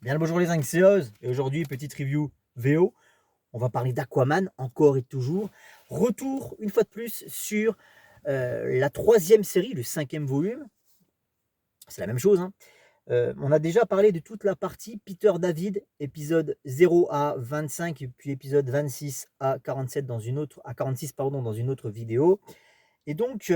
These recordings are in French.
Bien le bonjour les anxieuses, et aujourd'hui petite review VO, on va parler d'Aquaman encore et toujours. Retour une fois de plus sur la troisième série, le cinquième volume, c'est la même chose, hein. On a déjà parlé de toute la partie Peter David, épisode 0 à 25 et puis épisode 26 à 47 dans une autre, à 46 pardon, dans une autre vidéo. Et donc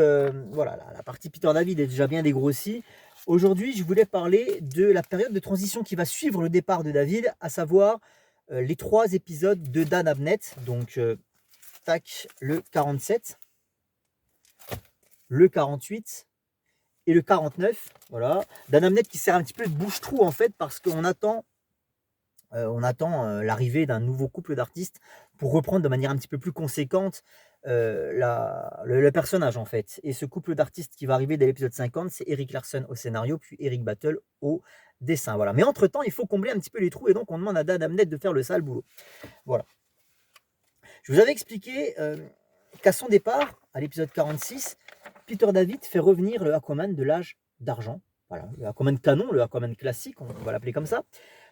voilà, la partie Peter David est déjà bien dégrossie. Aujourd'hui, je voulais parler de la période de transition qui va suivre le départ de David, à savoir les 3 épisodes de Dan Abnett. Donc, tac, le 47, le 48 et le 49. Voilà. Dan Abnett qui sert un petit peu de bouche-trou en fait, parce qu'on attend l'arrivée d'un nouveau couple d'artistes pour reprendre de manière un petit peu plus conséquente le personnage en fait. Et ce couple d'artistes qui va arriver dès l'épisode 50, c'est Eric Larson au scénario, puis Eric Battle au dessin. Voilà. Mais entre-temps, il faut combler un petit peu les trous et donc on demande à Dan Abnett de faire le sale boulot. Voilà. Je vous avais expliqué qu'à son départ, à l'épisode 46, Peter David fait revenir le Aquaman de l'âge d'argent. Voilà, le Aquaman canon, le Aquaman classique, on va l'appeler comme ça.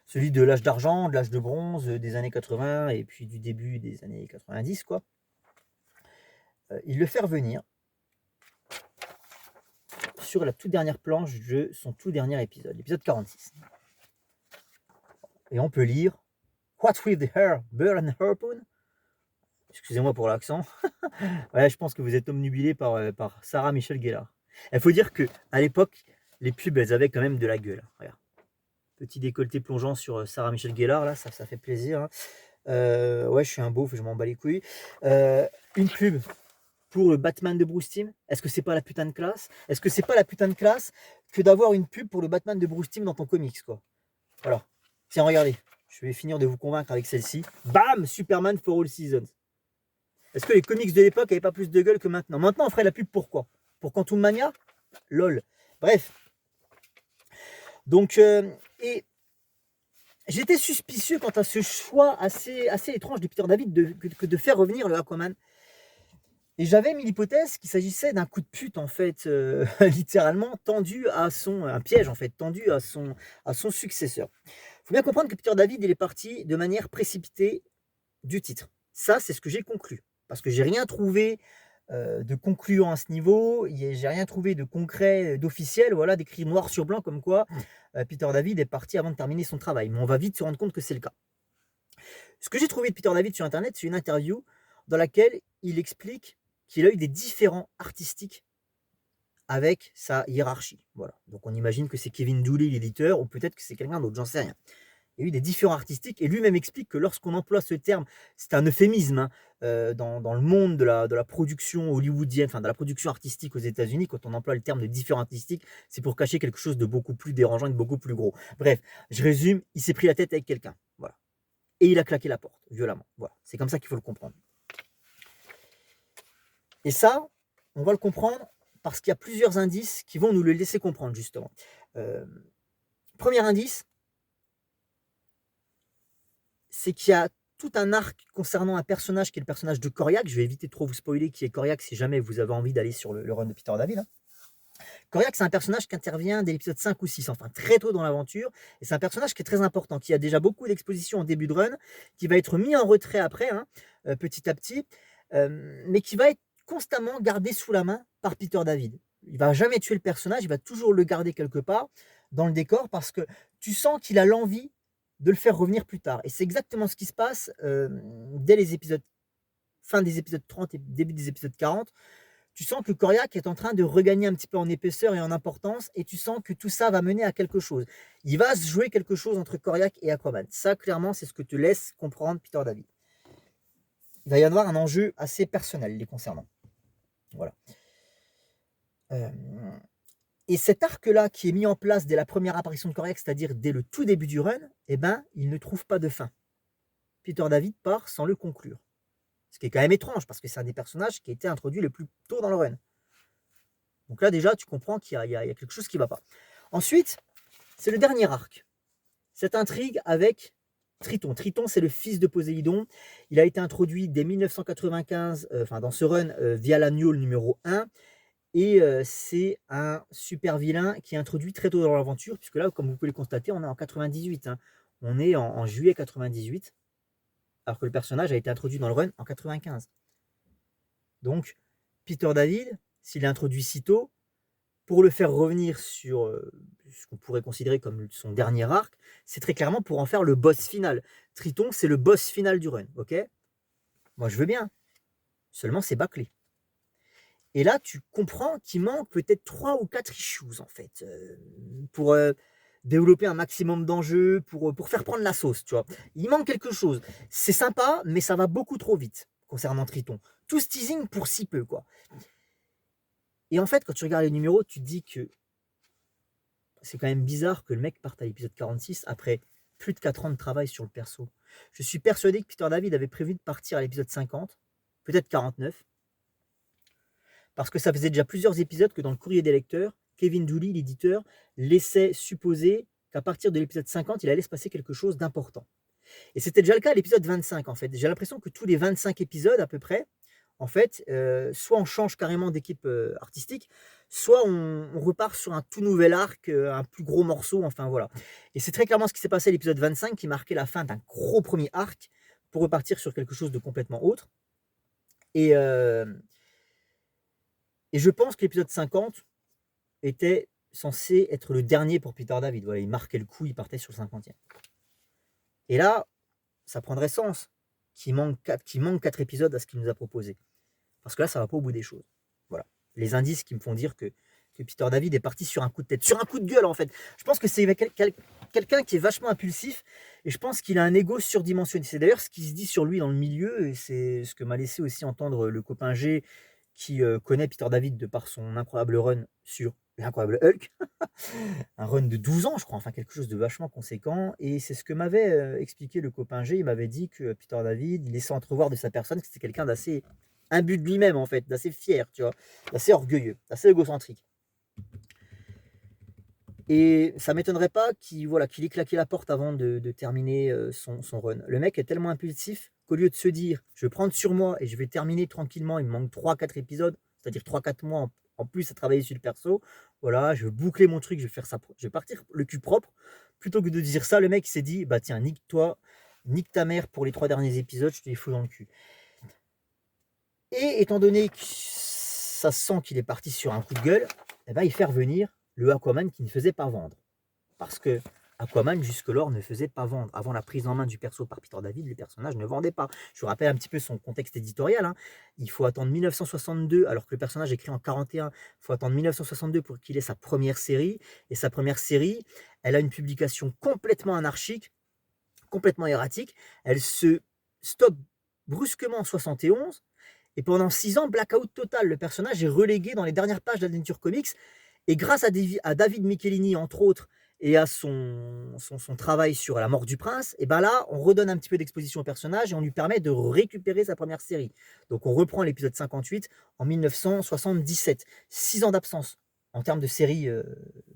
Celui de l'âge d'argent, de l'âge de bronze, des années 80 et puis du début des années 90, quoi. Il le fait revenir sur la toute dernière planche de son tout dernier épisode, l'épisode 46. Et on peut lire What with the hair, bird and harpoon. Excusez-moi pour l'accent. Ouais, je pense que vous êtes omnubilé par Sarah Michelle Gellar. Il faut dire que à l'époque, les pubs, elles avaient quand même de la gueule. Regarde. Petit décolleté plongeant sur Sarah Michelle Gellar, là, ça fait plaisir. Hein. Ouais, je suis un beauf, je m'en bats les couilles. Une pub pour le Batman de Bruce Timm. Est-ce que c'est pas la putain de classe? Est-ce que c'est pas la putain de classe que d'avoir une pub pour le Batman de Bruce Timm dans ton comics, quoi? Voilà. Tiens, regardez. Je vais finir de vous convaincre avec celle-ci. Bam! Superman for All Seasons. Est-ce que les comics de l'époque n'avaient pas plus de gueule que maintenant? Maintenant, on ferait la pub pour quoi? Pour Quantum Mania? Lol. Bref. Donc, et j'étais suspicieux quant à ce choix assez étrange de Peter David de faire revenir le Aquaman. Et j'avais mis l'hypothèse qu'il s'agissait d'un coup de pute, en fait, littéralement, tendu à un piège, en fait, tendu à son successeur. Il faut bien comprendre que Peter David, il est parti de manière précipitée du titre. Ça, c'est ce que j'ai conclu. Parce que j'ai rien trouvé de concluant à ce niveau, j'ai rien trouvé de concret, d'officiel, voilà, d'écrit noir sur blanc comme quoi Peter David est parti avant de terminer son travail. Mais on va vite se rendre compte que c'est le cas. Ce que j'ai trouvé de Peter David sur Internet, c'est une interview dans laquelle il explique qu'il a eu des différends artistiques avec sa hiérarchie. Voilà. Donc on imagine que c'est Kevin Dooley, l'éditeur, ou peut-être que c'est quelqu'un d'autre, j'en sais rien. Il y a eu des différends artistiques et lui-même explique que lorsqu'on emploie ce terme, c'est un euphémisme hein, dans le monde de la production hollywoodienne, enfin de la production artistique aux États-Unis, quand on emploie le terme de différent artistique, c'est pour cacher quelque chose de beaucoup plus dérangeant et de beaucoup plus gros. Bref, je résume, il s'est pris la tête avec quelqu'un. Voilà. Et il a claqué la porte, violemment. Voilà. C'est comme ça qu'il faut le comprendre. Et ça, on va le comprendre parce qu'il y a plusieurs indices qui vont nous le laisser comprendre, justement. Premier indice, c'est qu'il y a tout un arc concernant un personnage qui est le personnage de Koryak. Je vais éviter de trop vous spoiler qui est Koryak si jamais vous avez envie d'aller sur le run de Peter David. Hein. Koryak, c'est un personnage qui intervient dès l'épisode 5 ou 6, enfin très tôt dans l'aventure. Et c'est un personnage qui est très important, qui a déjà beaucoup d'expositions en début de run, qui va être mis en retrait après, hein, petit à petit, mais qui va être constamment gardé sous la main par Peter David. Il va jamais tuer le personnage, il va toujours le garder quelque part dans le décor parce que tu sens qu'il a l'envie de le faire revenir plus tard. Et c'est exactement ce qui se passe dès les épisodes, fin des épisodes 30 et début des épisodes 40. Tu sens que Koryak est en train de regagner un petit peu en épaisseur et en importance, et tu sens que tout ça va mener à quelque chose. Il va se jouer quelque chose entre Koryak et Aquaman. Ça, clairement, c'est ce que te laisse comprendre Peter David. Il va y avoir un enjeu assez personnel les concernant. Voilà. Et cet arc-là qui est mis en place dès la première apparition de Koryak, c'est-à-dire dès le tout début du run, eh ben, il ne trouve pas de fin. Peter David part sans le conclure. Ce qui est quand même étrange, parce que c'est un des personnages qui a été introduit le plus tôt dans le run. Donc là, déjà, tu comprends qu'il y a quelque chose qui ne va pas. Ensuite, c'est le dernier arc. Cette intrigue avec Triton. Triton, c'est le fils de Poséidon. Il a été introduit dès 1995, dans ce run, via l'annual numéro 1. Et c'est un super vilain qui est introduit très tôt dans l'aventure, puisque là, comme vous pouvez le constater, on est en 98. Hein. On est en juillet 98, alors que le personnage a été introduit dans le run en 95. Donc, Peter David, s'il est introduit si tôt, pour le faire revenir sur ce qu'on pourrait considérer comme son dernier arc, c'est très clairement pour en faire le boss final. Triton, c'est le boss final du run, ok? Moi, je veux bien. Seulement, c'est bâclé. Et là, tu comprends qu'il manque peut-être 3 ou 4 issues, en fait, pour développer un maximum d'enjeux, pour faire prendre la sauce, tu vois. Il manque quelque chose. C'est sympa, mais ça va beaucoup trop vite concernant Triton. Tout ce teasing pour si peu, quoi. Et en fait, quand tu regardes les numéros, tu te dis que c'est quand même bizarre que le mec parte à l'épisode 46 après plus de 4 ans de travail sur le perso. Je suis persuadé que Peter David avait prévu de partir à l'épisode 50, peut-être 49, parce que ça faisait déjà plusieurs épisodes que dans le courrier des lecteurs, Kevin Dooley, l'éditeur, laissait supposer qu'à partir de l'épisode 50, il allait se passer quelque chose d'important. Et c'était déjà le cas à l'épisode 25, en fait. J'ai l'impression que tous les 25 épisodes, à peu près, en fait, soit on change carrément d'équipe artistique, soit on repart sur un tout nouvel arc, un plus gros morceau, enfin voilà. Et c'est très clairement ce qui s'est passé à l'épisode 25, qui marquait la fin d'un gros premier arc, pour repartir sur quelque chose de complètement autre. Et je pense que l'épisode 50 était censé être le dernier pour Peter David. Voilà, il marquait le coup, il partait sur le 50e. Et là, ça prendrait sens qu'il manque 4 épisodes à ce qu'il nous a proposé. Parce que là, ça va pas au bout des choses. Voilà. Les indices qui me font dire que Peter David est parti sur un coup de tête, sur un coup de gueule en fait. Je pense que c'est quelqu'un qui est vachement impulsif et je pense qu'il a un ego surdimensionné. C'est d'ailleurs ce qui se dit sur lui dans le milieu et c'est ce que m'a laissé aussi entendre le copain G qui connaît Peter David de par son incroyable run sur l'incroyable Hulk. Un run de 12 ans, je crois, enfin quelque chose de vachement conséquent. Et c'est ce que m'avait expliqué le copain G. Il m'avait dit que Peter David, il laissait entrevoir de sa personne que c'était quelqu'un d'assez imbu de lui-même, en fait, d'assez fier, tu vois, d'assez orgueilleux, d'assez égocentrique. Et ça m'étonnerait pas qu'il ait claqué la porte avant de terminer son run. Le mec est tellement impulsif qu'au lieu de se dire je vais prendre sur moi et je vais terminer tranquillement, il me manque 3-4 épisodes, c'est-à-dire 3-4 mois en plus à travailler sur le perso, voilà, je vais boucler mon truc, je vais faire ça, je vais partir le cul propre. Plutôt que de dire ça, le mec s'est dit bah tiens, nique-toi, nique ta mère pour les 3 derniers épisodes, je te les fous dans le cul. Et étant donné que ça sent qu'il est parti sur un coup de gueule, eh ben, il fait revenir le Aquaman qui ne faisait pas vendre. Parce que Aquaman, jusque-lors, ne faisait pas vendre. Avant la prise en main du perso par Peter David, les personnages ne vendaient pas. Je vous rappelle un petit peu son contexte éditorial. Hein. Il faut attendre 1962, alors que le personnage est créé en 41. Il faut attendre 1962 pour qu'il ait sa première série. Et sa première série, elle a une publication complètement anarchique, complètement erratique. Elle se stoppe brusquement en 71. Et pendant 6 ans, blackout total. Le personnage est relégué dans les dernières pages d'Adventure Comics. Et grâce à David Michelini, entre autres, et à son travail sur la mort du prince, et ben là, on redonne un petit peu d'exposition au personnage et on lui permet de récupérer sa première série. Donc on reprend l'épisode 58 en 1977. 6 ans d'absence en termes de série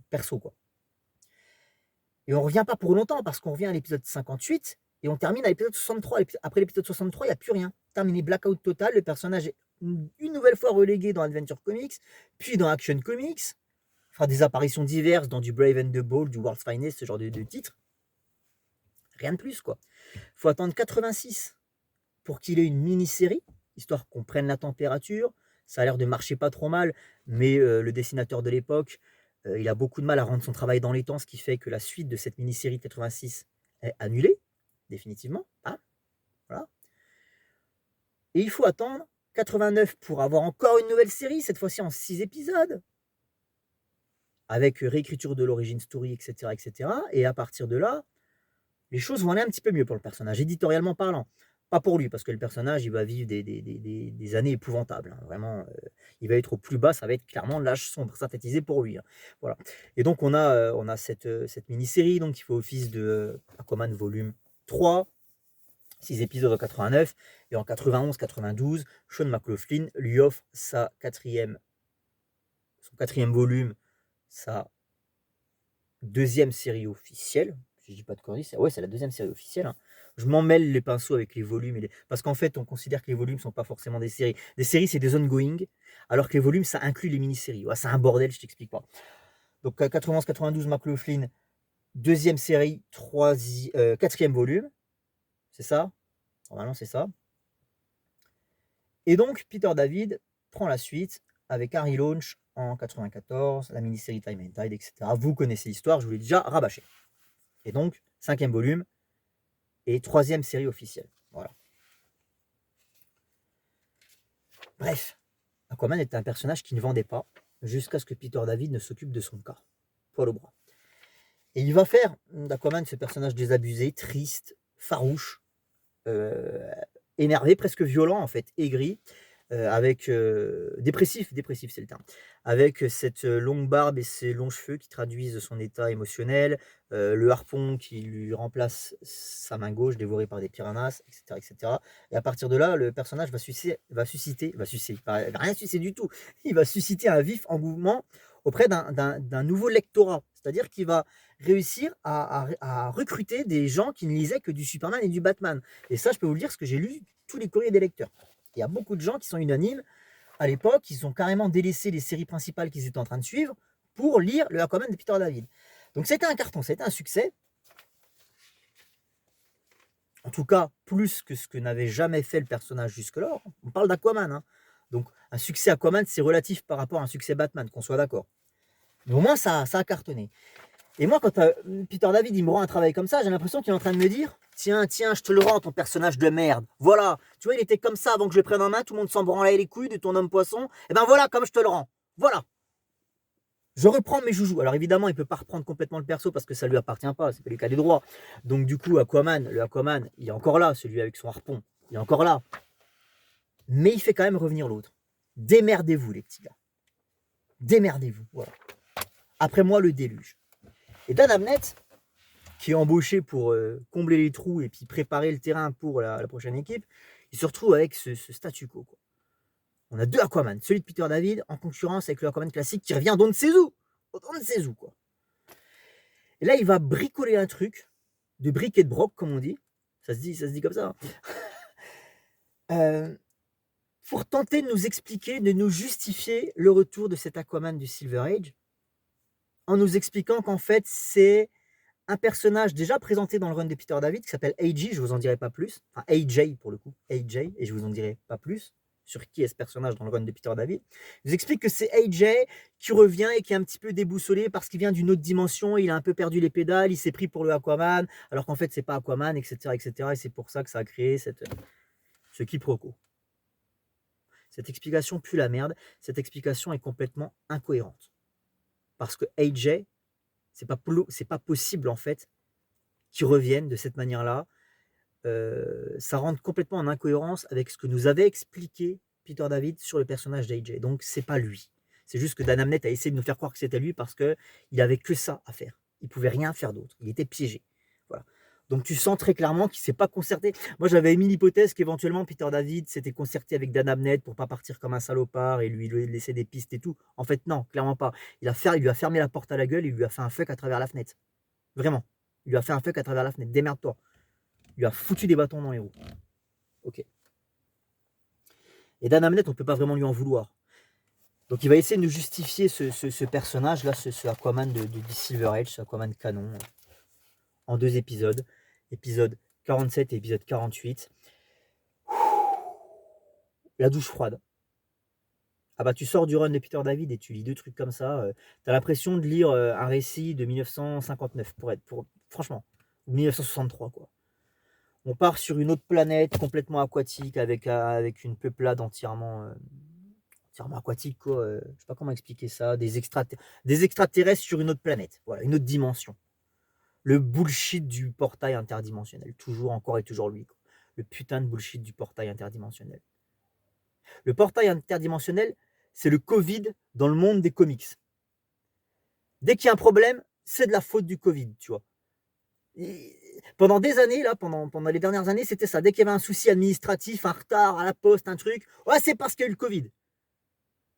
perso, quoi. Et on revient pas pour longtemps parce qu'on revient à l'épisode 58 et on termine à l'épisode 63. Après l'épisode 63, il n'y a plus rien. Terminé blackout total, le personnage est une nouvelle fois relégué dans Adventure Comics, puis dans Action Comics, fera des apparitions diverses dans du Brave and the Bold, du World's Finest, ce genre de titres. Rien de plus, quoi. Faut attendre 86 pour qu'il ait une mini-série, histoire qu'on prenne la température. Ça a l'air de marcher pas trop mal, mais le dessinateur de l'époque, il a beaucoup de mal à rendre son travail dans les temps, ce qui fait que la suite de cette mini-série de 86 est annulée, définitivement. Hein, voilà. Et il faut attendre 89 pour avoir encore une nouvelle série, cette fois-ci en 6 épisodes, avec réécriture de l'origine story, etc., etc. Et à partir de là, les choses vont aller un petit peu mieux pour le personnage, éditorialement parlant. Pas pour lui, parce que le personnage, il va vivre des années épouvantables. Hein. Vraiment, il va être au plus bas, ça va être clairement l'âge sombre, synthétisé pour lui. Hein. Voilà. Et donc, on a cette mini-série donc, qui fait office de Aquaman volume 3, 6 épisodes en 89, et en 91-92, Sean McLaughlin lui offre son quatrième volume, sa deuxième série officielle. Si je dis pas de conneries, c'est la deuxième série officielle. Hein. Je m'en mêle les pinceaux avec les volumes. Parce qu'en fait, on considère que les volumes ne sont pas forcément des séries. Des séries, c'est des ongoing, alors que les volumes, ça inclut les mini-séries. Ouais, c'est un bordel, je t'explique pas. Donc, 91-92, McLaughlin Deuxième série, quatrième volume. C'est ça? Normalement, c'est ça. Et donc, Peter David prend la suite avec Harry Launch en 94, la mini-série Time and Tide, etc. Vous connaissez l'histoire, je vous l'ai déjà rabâché. Et donc, cinquième volume et troisième série officielle. Voilà. Bref, Aquaman était un personnage qui ne vendait pas jusqu'à ce que Peter David ne s'occupe de son cas. Poil au bras. Et il va faire d'Aquaman ce personnage désabusé, triste, farouche, énervé, presque violent en fait, aigri, avec dépressif c'est le terme, avec cette longue barbe et ces longs cheveux qui traduisent son état émotionnel, le harpon qui lui remplace sa main gauche dévorée par des piranhas, etc., etc. Et à partir de là, le personnage va rien sucer du tout, il va susciter un vif engouement auprès d'un nouveau lectorat, c'est-à-dire qu'il va réussir à recruter des gens qui ne lisaient que du Superman et du Batman. Et ça, je peux vous le dire, parce que j'ai lu tous les courriers des lecteurs. Il y a beaucoup de gens qui sont unanimes. À l'époque, ils ont carrément délaissé les séries principales qu'ils étaient en train de suivre pour lire le Aquaman de Peter David. Donc c'était un carton, c'était un succès. En tout cas, plus que ce que n'avait jamais fait le personnage jusque-là. On parle d'Aquaman. Hein. Donc un succès Aquaman, c'est relatif par rapport à un succès Batman, qu'on soit d'accord. Mais au moins, ça a cartonné. Et moi, quand Peter David il me rend un travail comme ça, j'ai l'impression qu'il est en train de me dire tiens, je te le rends, ton personnage de merde. Voilà. Tu vois, il était comme ça avant que je le prenne en main, tout le monde s'en branlait les couilles de ton homme poisson. Et ben voilà, comme je te le rends. Voilà. Je reprends mes joujoux. Alors évidemment, il ne peut pas reprendre complètement le perso parce que ça ne lui appartient pas, c'est pas lui qui a les droits. Donc du coup, le Aquaman, il est encore là, celui avec son harpon. Il est encore là. Mais il fait quand même revenir l'autre. Démerdez-vous, les petits gars. Démerdez-vous. Voilà. Après moi, le déluge. Et Dan Abnett, qui est embauché pour combler les trous et puis préparer le terrain pour la prochaine équipe, il se retrouve avec ce statu quo. Quoi. On a deux Aquaman, celui de Peter David en concurrence avec le Aquaman classique qui revient d'on ne sait où. On ne sait où, quoi. Et là, il va bricoler un truc, de briques et de broc, comme on dit. Ça se dit comme ça. Hein. Pour tenter de nous expliquer, de nous justifier le retour de cet Aquaman du Silver Age, en nous expliquant qu'en fait, c'est un personnage déjà présenté dans le run de Peter David qui s'appelle AJ, je vous en dirai pas plus. Enfin, AJ pour le coup, AJ, et je vous en dirai pas plus sur qui est ce personnage dans le run de Peter David. Je vous explique que c'est AJ qui revient et qui est un petit peu déboussolé parce qu'il vient d'une autre dimension, il a un peu perdu les pédales, il s'est pris pour le Aquaman, alors qu'en fait c'est pas Aquaman, etc., etc. Et c'est pour ça que ça a créé ce quiproquo. Cette explication pue la merde, cette explication est complètement incohérente. Parce que AJ, c'est pas possible en fait qu'ils reviennent de cette manière-là. Ça rentre complètement en incohérence avec ce que nous avait expliqué Peter David sur le personnage d'AJ. Donc c'est pas lui. C'est juste que Dan Abnett a essayé de nous faire croire que c'était lui parce qu'il avait que ça à faire. Il pouvait rien faire d'autre. Il était piégé. Voilà. Donc tu sens très clairement qu'il ne s'est pas concerté. Moi j'avais émis l'hypothèse qu'éventuellement Peter David s'était concerté avec Dan Abnett pour pas partir comme un salopard et lui laisser des pistes et tout. En fait non, clairement pas. Il lui a fermé la porte à la gueule et il lui a fait un fuck à travers la fenêtre. Vraiment. Il lui a fait un fuck à travers la fenêtre. Démerde-toi. Il lui a foutu des bâtons dans les roues. Ok. Et Dan Abnett, on ne peut pas vraiment lui en vouloir. Donc il va essayer de nous justifier ce personnage-là, ce Aquaman du Silver Age, ce Aquaman canon, en 2 épisodes. Épisode 47 et épisode 48. La douche froide. Ah bah tu sors du run de Peter David et tu lis 2 trucs comme ça. T'as l'impression de lire un récit de 1959, franchement. Ou 1963, quoi. On part sur une autre planète complètement aquatique avec une peuplade entièrement aquatique, quoi. Je sais pas comment expliquer ça. Des extraterrestres sur une autre planète. Voilà, une autre dimension. Le bullshit du portail interdimensionnel. Toujours, encore et toujours lui. Quoi. Le putain de bullshit du portail interdimensionnel. Le portail interdimensionnel, c'est le Covid dans le monde des comics. Dès qu'il y a un problème, c'est de la faute du Covid, tu vois. Et pendant des années, là, pendant les dernières années, c'était ça. Dès qu'il y avait un souci administratif, un retard à la poste, un truc, ouais, c'est parce qu'il y a eu le Covid.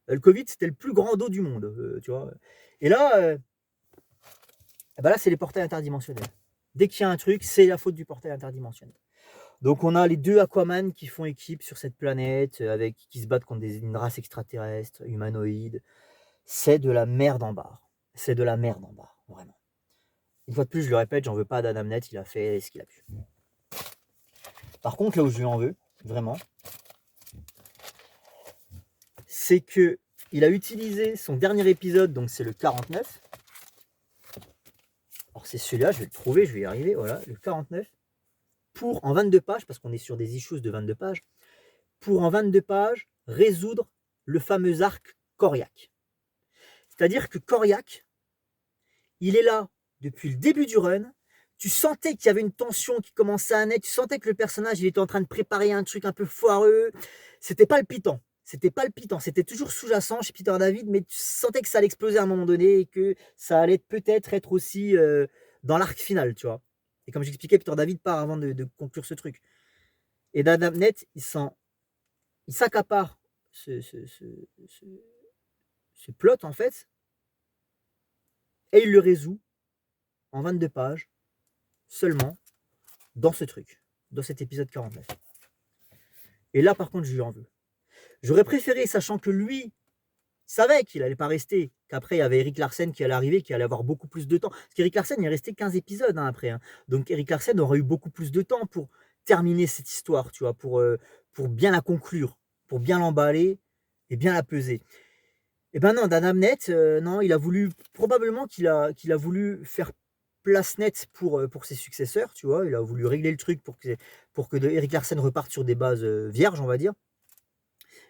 Le Covid, c'était le plus grand dos du monde, tu vois. Et là, ben là, c'est les portails interdimensionnels. Dès qu'il y a un truc, c'est la faute du portail interdimensionnel. Donc on a les 2 Aquaman qui font équipe sur cette planète, qui se battent contre une race extraterrestre, humanoïde. C'est de la merde en barre. C'est de la merde en barre, vraiment. Une fois de plus, je le répète, j'en veux pas d'Adam Net, il a fait ce qu'il a pu. Par contre, là où je lui en veux, vraiment, c'est que il a utilisé son dernier épisode, donc c'est le 49. Alors c'est celui-là, je vais le trouver, je vais y arriver, voilà, le 49, pour en 22 pages, parce qu'on est sur des issues de 22 pages, pour en 22 pages résoudre le fameux arc Koryak. C'est-à-dire que Koryak, il est là depuis le début du run, tu sentais qu'il y avait une tension qui commençait à naître, tu sentais que le personnage il était en train de préparer un truc un peu foireux, c'était palpitant. C'était palpitant, c'était toujours sous-jacent chez Peter David, mais tu sentais que ça allait exploser à un moment donné et que ça allait peut-être être aussi dans l'arc final, tu vois. Et comme j'expliquais, Peter David part avant de conclure ce truc. Et d'Adam Net, il s'accapare ce plot, en fait, et il le résout en 22 pages, seulement, dans ce truc, dans cet épisode 49. Et là, par contre, je lui en veux. J'aurais préféré, sachant que lui savait qu'il allait pas rester, qu'après, il y avait Eric Larsen qui allait arriver, qui allait avoir beaucoup plus de temps. Parce qu'Eric Larsen, il est resté 15 épisodes après. Hein. Donc, Eric Larsen aurait eu beaucoup plus de temps pour terminer cette histoire, tu vois, pour bien la conclure, pour bien l'emballer et bien la peser. Et ben non, d'Adam Net, non, il a voulu, probablement qu'il a voulu faire place nette pour ses successeurs, tu vois. Il a voulu régler le truc pour que Eric Larsen reparte sur des bases vierges, on va dire.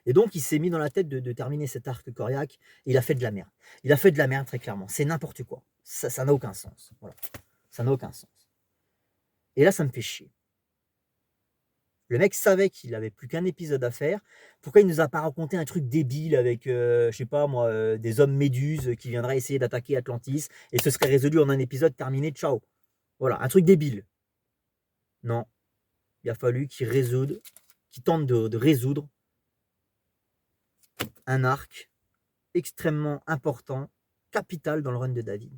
Et donc, il s'est mis dans la tête de terminer cet arc Koryak. Il a fait de la merde. Il a fait de la merde, très clairement. C'est n'importe quoi. Ça n'a aucun sens. Voilà. Ça n'a aucun sens. Et là, ça me fait chier. Le mec savait qu'il n'avait plus qu'un épisode à faire. Pourquoi il nous a pas raconté un truc débile avec, je sais pas moi, des hommes méduses qui viendraient essayer d'attaquer Atlantis et ce serait résolu en un épisode terminé, ciao. Voilà, un truc débile. Non, il a fallu qu'il tente de résoudre un arc extrêmement important, capital dans le run de David.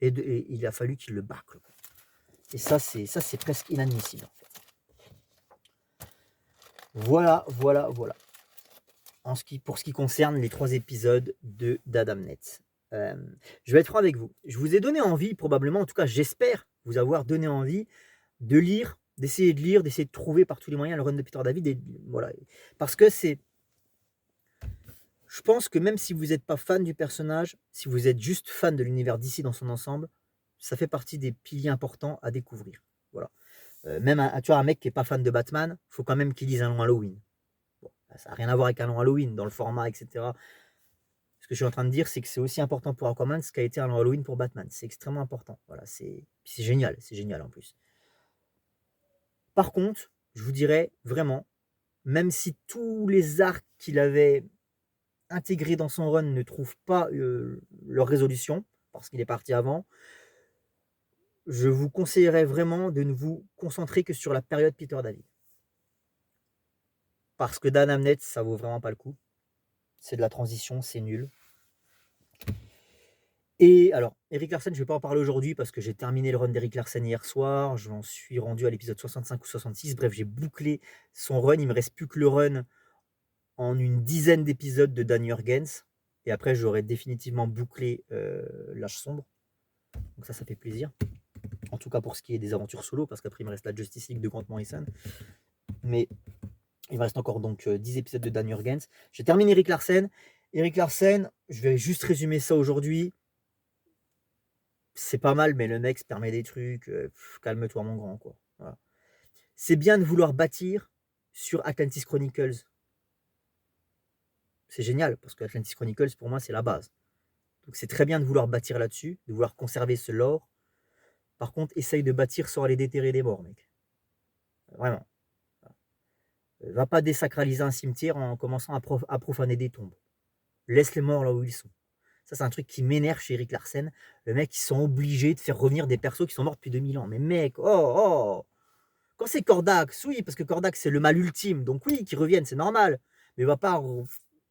Et il a fallu qu'il le bâcle. Et ça, c'est presque inadmissible. En fait. Voilà. Pour ce qui concerne les 3 épisodes d'Adam Net. Je vais être franc avec vous. Je vous ai donné envie, probablement, en tout cas j'espère vous avoir donné envie de lire, d'essayer de trouver par tous les moyens le run de Peter David. Et, voilà. Parce que je pense que même si vous n'êtes pas fan du personnage, si vous êtes juste fan de l'univers DC dans son ensemble, ça fait partie des piliers importants à découvrir. Voilà. Même tu vois, un mec qui n'est pas fan de Batman, il faut quand même qu'il lise un long Halloween. Bon, ça n'a rien à voir avec un long Halloween dans le format, etc. Ce que je suis en train de dire, c'est que c'est aussi important pour Aquaman ce qu'a été un long Halloween pour Batman. C'est extrêmement important. Voilà, c'est génial en plus. Par contre, je vous dirais vraiment, même si tous les arcs qu'il avait intégrés dans son run ne trouvent pas leur résolution, parce qu'il est parti avant, je vous conseillerais vraiment de ne vous concentrer que sur la période Peter David. Parce que d'Adam Net, ça vaut vraiment pas le coup. C'est de la transition, c'est nul. Et alors, Eric Larsen, je ne vais pas en parler aujourd'hui parce que j'ai terminé le run d'Eric Larsen hier soir. J'en suis rendu à l'épisode 65 ou 66. Bref, j'ai bouclé son run. Il ne me reste plus que le run en une dizaine d'épisodes de Dan Jurgens. Et après, j'aurai définitivement bouclé L'Âge sombre. Donc ça fait plaisir. En tout cas pour ce qui est des aventures solo, parce qu'après, il me reste la Justice League de Grant Morrison. Mais il me reste encore donc 10 épisodes de Dan Jurgens. J'ai terminé Eric Larsen. Eric Larsen, je vais juste résumer ça aujourd'hui. C'est pas mal, mais le mec se permet des trucs. Calme-toi, mon grand, quoi. Voilà. C'est bien de vouloir bâtir sur Atlantis Chronicles. C'est génial, parce que Atlantis Chronicles, pour moi, c'est la base. Donc c'est très bien de vouloir bâtir là-dessus, de vouloir conserver ce lore. Par contre, essaye de bâtir sans aller déterrer des morts, mec. Vraiment. Va pas désacraliser un cimetière en commençant à profaner des tombes. Laisse les morts là où ils sont. Ça, c'est un truc qui m'énerve chez Eric Larsen. Le mec, ils sont obligés de faire revenir des persos qui sont morts depuis 2000 ans. Mais mec, oh. Quand c'est Kordax, oui, parce que Kordax, c'est le mal ultime. Donc oui, qu'ils reviennent, c'est normal. Mais va pas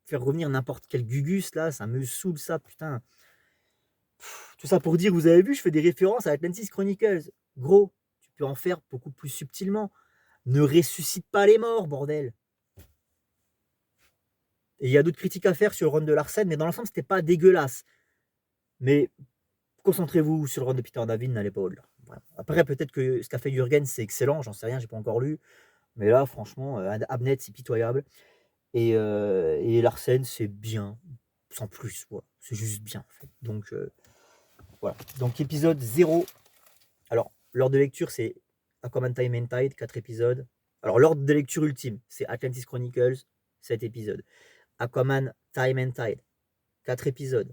faire revenir n'importe quel Gugus, là. Ça me saoule, ça, putain. Tout ça pour dire, vous avez vu, je fais des références à Atlantis Chronicles. Gros, tu peux en faire beaucoup plus subtilement. Ne ressuscite pas les morts, bordel. Et il y a d'autres critiques à faire sur le run de Larsen, mais dans l'ensemble, c'était pas dégueulasse. Mais concentrez-vous sur le run de Peter David, n'allez pas au-delà. Vraiment. Après, peut-être que ce qu'a fait Jürgen, c'est excellent, j'en sais rien, j'ai pas encore lu. Mais là, franchement, Abnet, c'est pitoyable. Et Larsen, c'est bien, sans plus. Voilà. C'est juste bien, en fait. Donc, voilà. Donc, épisode 0. Alors, l'ordre de lecture, c'est Aquaman Time and Tide, 4 épisodes. Alors, l'ordre de lecture ultime, c'est Atlantis Chronicles, 7 épisodes. Aquaman Time and Tide, 4 épisodes.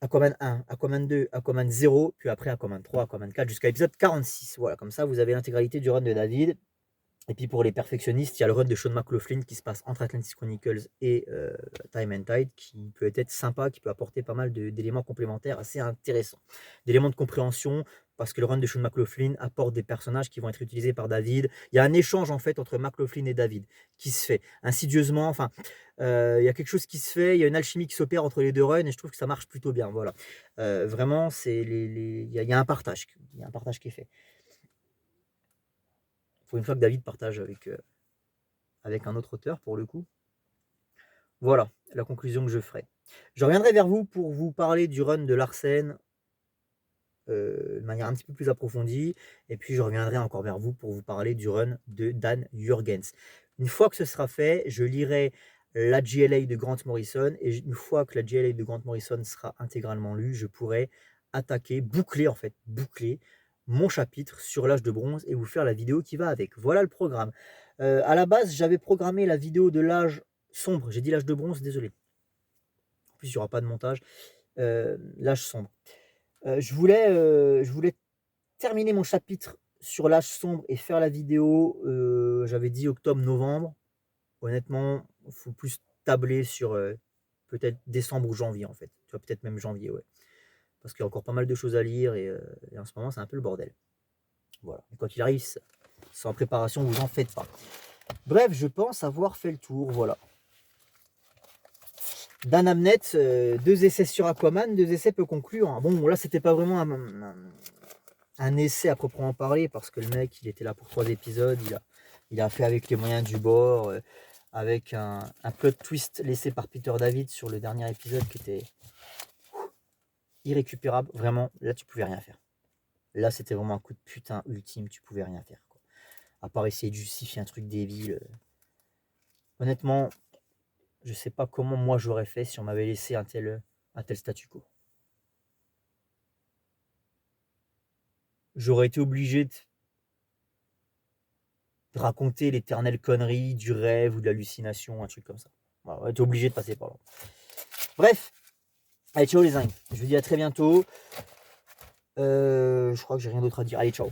Aquaman 1, Aquaman 2, Aquaman 0, puis après Aquaman 3, Aquaman 4, jusqu'à l'épisode 46. Voilà, comme ça, vous avez l'intégralité du run de David. Et puis pour les perfectionnistes, il y a le run de Sean McLaughlin qui se passe entre Atlantis Chronicles et Time and Tide, qui peut être sympa, qui peut apporter pas mal d'éléments complémentaires assez intéressants. D'éléments de compréhension, parce que le run de Sean McLaughlin apporte des personnages qui vont être utilisés par David. Il y a un échange en fait entre McLaughlin et David qui se fait insidieusement. Enfin, il y a quelque chose qui se fait, il y a une alchimie qui s'opère entre les deux runs et je trouve que ça marche plutôt bien. Voilà. Vraiment, il y a un partage. Il y a un partage qui est fait. Pour une fois que David partage avec un autre auteur, pour le coup. Voilà la conclusion que je ferai. Je reviendrai vers vous pour vous parler du run de Larsen de manière un petit peu plus approfondie. Et puis, je reviendrai encore vers vous pour vous parler du run de Dan Jurgens. Une fois que ce sera fait, je lirai la GLA de Grant Morrison. Et une fois que la GLA de Grant Morrison sera intégralement lue, je pourrai attaquer, boucler mon chapitre sur l'âge de bronze et vous faire la vidéo qui va avec. Voilà le programme. À la base, j'avais programmé la vidéo de l'âge sombre. J'ai dit l'âge de bronze, désolé. En plus, il n'y aura pas de montage. L'âge sombre. Je voulais terminer mon chapitre sur l'âge sombre et faire la vidéo. J'avais dit octobre-novembre. Honnêtement, il faut plus tabler sur peut-être décembre ou janvier en fait. Tu vois, peut-être même janvier, ouais. Parce qu'il y a encore pas mal de choses à lire et en ce moment, c'est un peu le bordel. Voilà. Et quand il arrive, c'est en préparation, vous en faites pas. Bref, je pense avoir fait le tour. Voilà. Dan Abnett, 2 essais sur Aquaman, 2 essais peu concluants. Bon, là, c'était pas vraiment un essai à proprement parler, parce que le mec, il était là pour 3 épisodes, il a fait avec les moyens du bord, avec un plot twist laissé par Peter David sur le dernier épisode qui était irrécupérable. Vraiment, là, tu pouvais rien faire. Là, c'était vraiment un coup de putain ultime, tu pouvais rien faire, quoi. À part essayer de justifier un truc débile. Honnêtement, je sais pas comment moi j'aurais fait si on m'avait laissé un tel statu quo. J'aurais été obligé de raconter l'éternelle connerie du rêve ou de l'hallucination, un truc comme ça. Voilà, j'aurais été obligé de passer par là. Bref, allez, ciao les zingues. Je vous dis à très bientôt. Je crois que j'ai rien d'autre à dire. Allez, ciao.